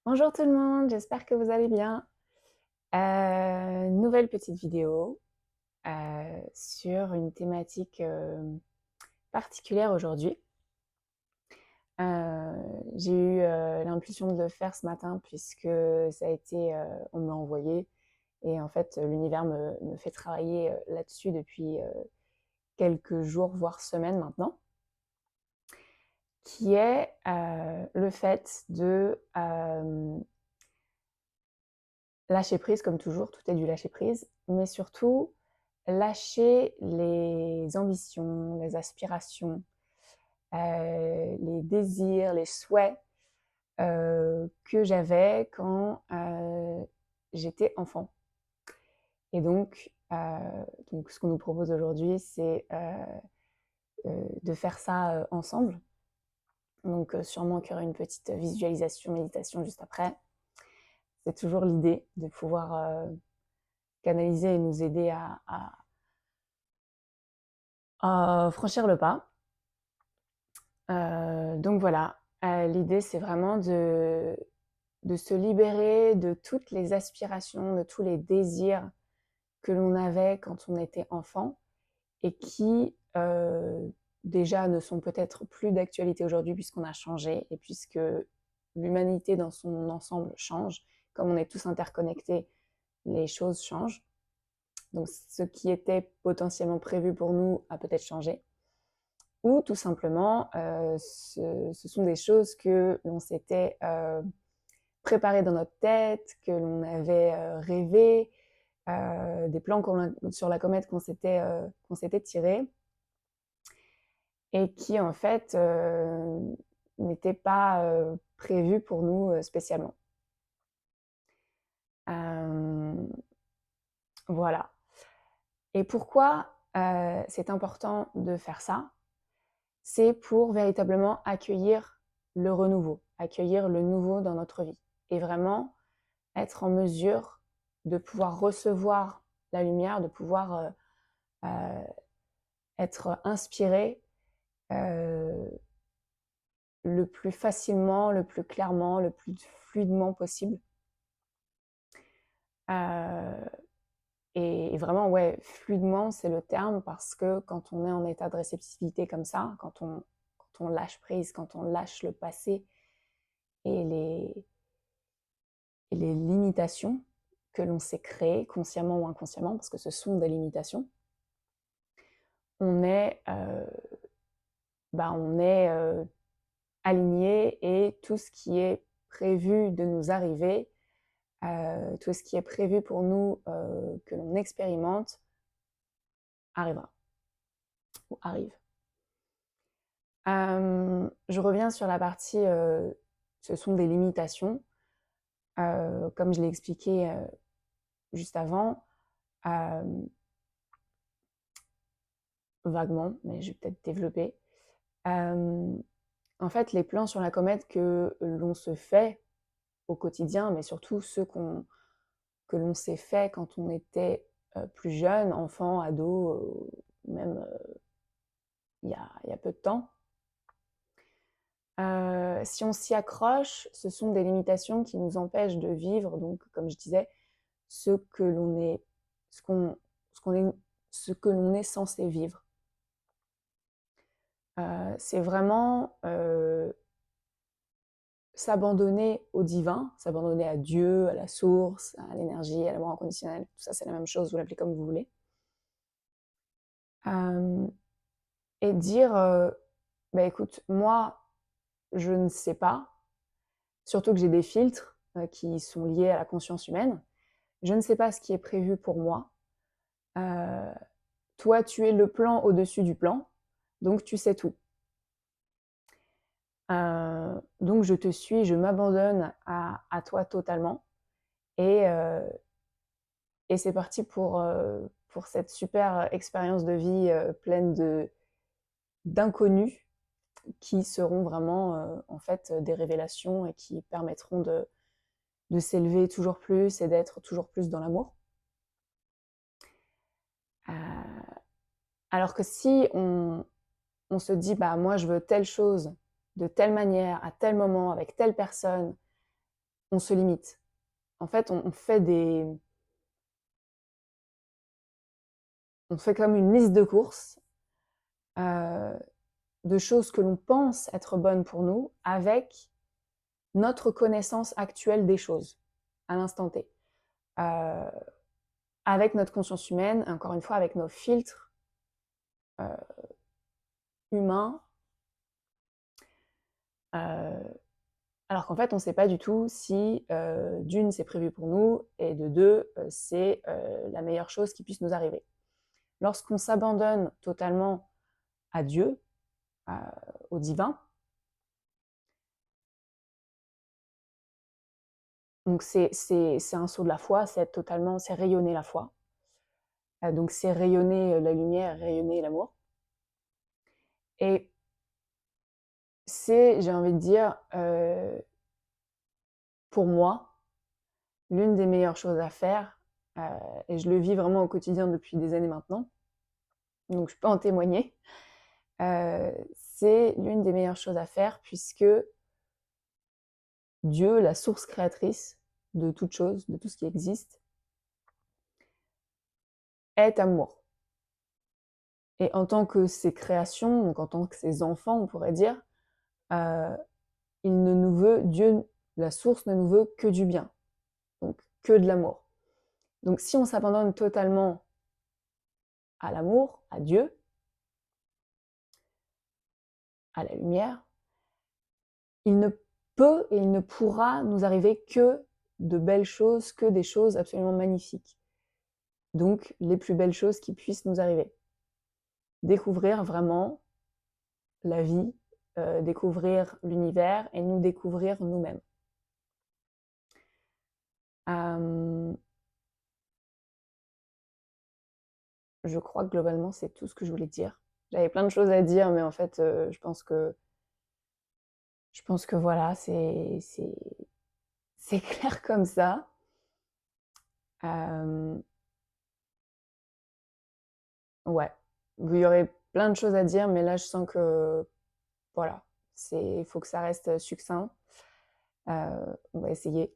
Bonjour tout le monde, j'espère que vous allez bien. Nouvelle petite vidéo sur une thématique particulière aujourd'hui. Euh, j'ai eu l'impulsion de le faire ce matin puisque ça a été, on me l'a envoyé et en fait l'univers me fait travailler là-dessus depuis quelques jours, voire semaines maintenant, qui est le fait de lâcher prise comme toujours, tout est du lâcher prise, mais surtout lâcher les ambitions, les aspirations, les désirs, les souhaits que j'avais quand j'étais enfant. Et donc ce qu'on nous propose aujourd'hui, c'est de faire ça ensemble. Donc sûrement qu'il y aura une petite visualisation, méditation juste après. C'est toujours l'idée de pouvoir canaliser et nous aider à franchir le pas. Donc voilà, l'idée c'est vraiment de se libérer de toutes les aspirations, de tous les désirs que l'on avait quand on était enfant et qui déjà ne sont peut-être plus d'actualité aujourd'hui puisqu'on a changé et puisque l'humanité dans son ensemble change. Comme on est tous interconnectés, les choses changent. Donc ce qui était potentiellement prévu pour nous a peut-être changé. Ou tout simplement, ce sont des choses que l'on s'était préparées dans notre tête, que l'on avait rêvé, des plans sur la comète qu'on s'était tirés et qui en fait n'étaient pas prévus pour nous spécialement. Euh, voilà. Et pourquoi c'est important de faire ça? C'est pour véritablement accueillir le renouveau, accueillir le nouveau dans notre vie et vraiment être en mesure de pouvoir recevoir la lumière, de pouvoir être inspiré euh, le plus facilement, le plus clairement, le plus fluidement possible. Euh, et vraiment, ouais, fluidement, c'est le terme parce que quand on est en état de réceptivité comme ça, quand on lâche prise, quand on lâche le passé et et les limitations que l'on s'est créées, consciemment ou inconsciemment, parce que ce sont des limitations, on est, on est aligné et tout ce qui est prévu de nous arriver, tout ce qui est prévu pour nous que l'on expérimente, arrivera ou arrive. Je reviens sur la partie ce sont des limitations. Comme je l'ai expliqué juste avant, euh, vaguement, mais je vais peut-être développer. Euh, En fait, les plans sur la comète que l'on se fait au quotidien, mais surtout ceux que l'on s'est fait quand on était plus jeune, enfant, ado, même il y a peu de temps, si on s'y accroche, ce sont des limitations qui nous empêchent de vivre, donc comme je disais, ce que l'on est, ce qu'on, ce qu'on est, ce que l'on est censé vivre. C'est vraiment s'abandonner au divin, s'abandonner à Dieu, à la source, à l'énergie, à l'amour inconditionnel. Tout ça, c'est la même chose, vous l'appelez comme vous voulez. Euh, et dire, bah écoute, moi, je ne sais pas, surtout que j'ai des filtres qui sont liés à la conscience humaine. Je ne sais pas ce qui est prévu pour moi. Euh, Toi, tu es le plan au-dessus du plan, donc tu sais tout. Donc je te suis, je m'abandonne à toi totalement. Et, euh, et c'est parti pour cette super expérience de vie pleine d'inconnus qui seront vraiment en fait des révélations et qui permettront de s'élever toujours plus et d'être toujours plus dans l'amour. Euh, alors que si on se dit, bah moi je veux telle chose, de telle manière, à tel moment, avec telle personne, on se limite. En fait, on fait comme une liste de courses, de choses que l'on pense être bonnes pour nous avec notre connaissance actuelle des choses, à l'instant T. Avec notre conscience humaine, encore une fois, avec nos filtres humains, alors qu'en fait, on ne sait pas du tout si, d'une, c'est prévu pour nous, et de deux, c'est la meilleure chose qui puisse nous arriver. Lorsqu'on s'abandonne totalement à Dieu, au divin, donc c'est un saut de la foi, c'est rayonner la foi. Donc c'est rayonner la lumière, rayonner l'amour. Et c'est, j'ai envie de dire, pour moi, l'une des meilleures choses à faire, et je le vis vraiment au quotidien depuis des années maintenant, donc je peux en témoigner, c'est l'une des meilleures choses à faire puisque Dieu, la source créatrice de toute chose, de tout ce qui existe, est amour. Et en tant que ses créations, donc en tant que ses enfants, on pourrait dire, il ne nous veut, Dieu, la source ne nous veut que du bien, donc que de l'amour. Donc si on s'abandonne totalement à l'amour, à Dieu, à la lumière, il ne peut et il ne pourra nous arriver que de belles choses, que des choses absolument magnifiques. Donc les plus belles choses qui puissent nous arriver. Découvrir vraiment la vie, découvrir l'univers et nous découvrir nous-mêmes. Je crois que globalement, c'est tout ce que je voulais dire. J'avais plein de choses à dire, mais en fait, je pense que voilà, c'est clair comme ça. Ouais, il y aurait plein de choses à dire, mais là, je sens que voilà, il faut que ça reste succinct. On va essayer.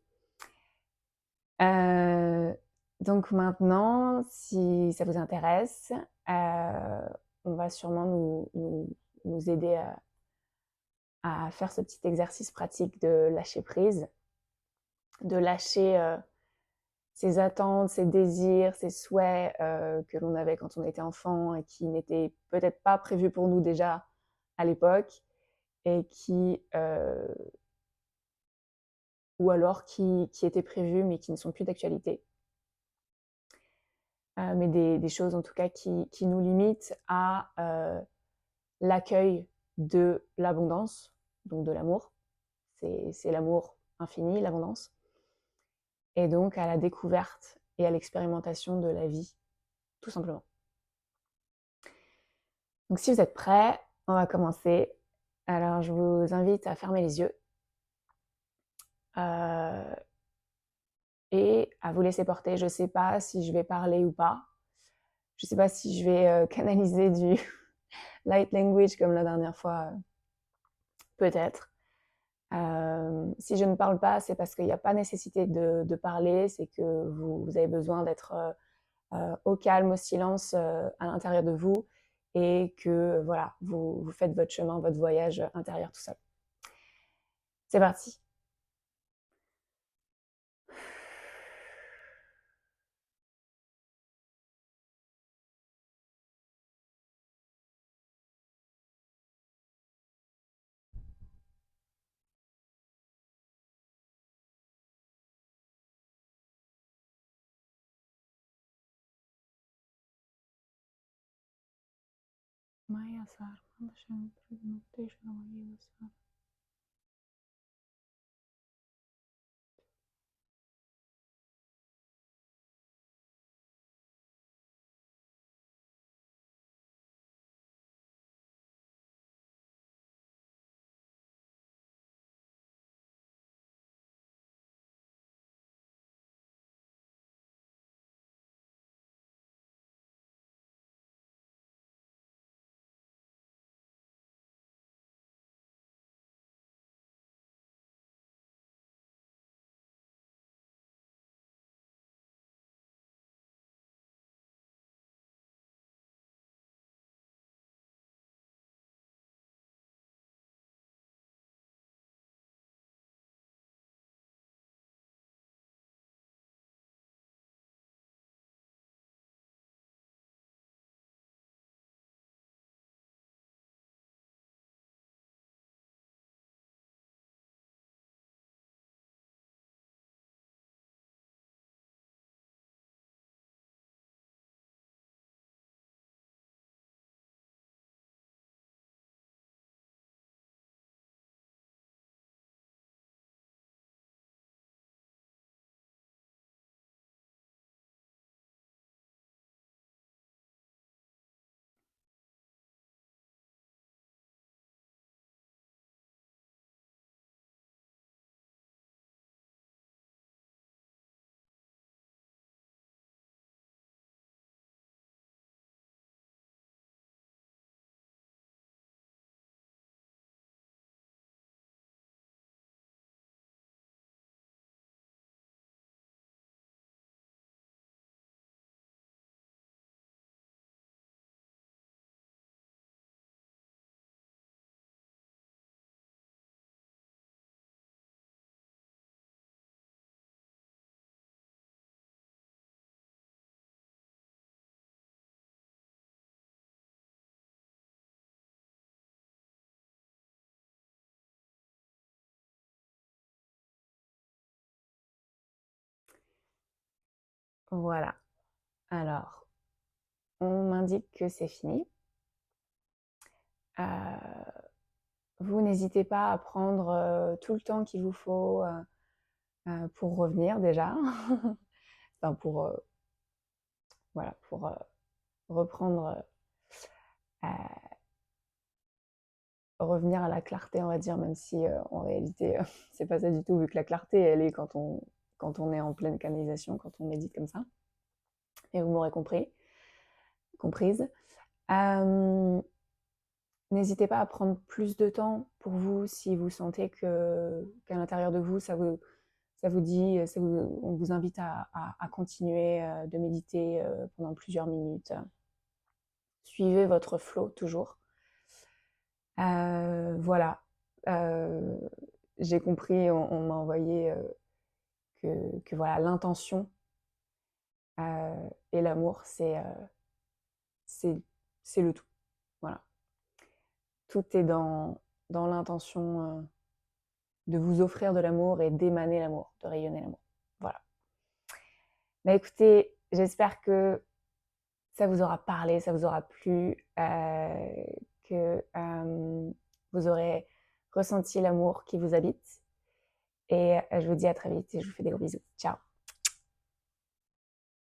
Donc maintenant, si ça vous intéresse, on va sûrement nous aider à faire ce petit exercice pratique de lâcher prise, de lâcher ses attentes, ses désirs, ses souhaits que l'on avait quand on était enfant et qui n'étaient peut-être pas prévus pour nous déjà à l'époque et ou alors qui étaient prévus mais qui ne sont plus d'actualité. Mais des choses en tout cas qui nous limitent à l'accueil de l'abondance, donc de l'amour. C'est l'amour infini, l'abondance. Et donc à la découverte et à l'expérimentation de la vie, tout simplement. Donc si vous êtes prêts, on va commencer. Alors je vous invite à fermer les yeux et à vous laisser porter. Je ne sais pas si je vais parler ou pas. Je ne sais pas si je vais canaliser du light language comme la dernière fois. Peut-être. Si je ne parle pas, c'est parce qu'il n'y a pas nécessité de parler, c'est que vous avez besoin d'être au calme, au silence à l'intérieur de vous et que voilà, vous faites votre chemin, votre voyage intérieur tout seul. C'est parti. Maya Voilà. Alors, on m'indique que c'est fini. Vous n'hésitez pas à prendre tout le temps qu'il vous faut pour revenir déjà. Enfin, voilà, pour reprendre, revenir à la clarté, on va dire, même si en réalité, c'est pas ça du tout, vu que la clarté, elle est quand on est en pleine canalisation, quand on médite comme ça. Et vous m'aurez comprise. N'hésitez pas à prendre plus de temps pour vous si vous sentez qu'à l'intérieur de vous, ça vous dit, on vous invite à continuer de méditer pendant plusieurs minutes. Suivez votre flow toujours. Voilà. Euh, j'ai compris, on m'a envoyé que voilà, l'intention et l'amour, c'est, c'est le tout. Voilà. Tout est dans l'intention de vous offrir de l'amour et d'émaner l'amour, de rayonner l'amour. Voilà. Bah écoutez, j'espère que ça vous aura parlé, ça vous aura plu, que vous aurez ressenti l'amour qui vous habite. Et je vous dis à très vite et je vous fais des gros bisous. Ciao.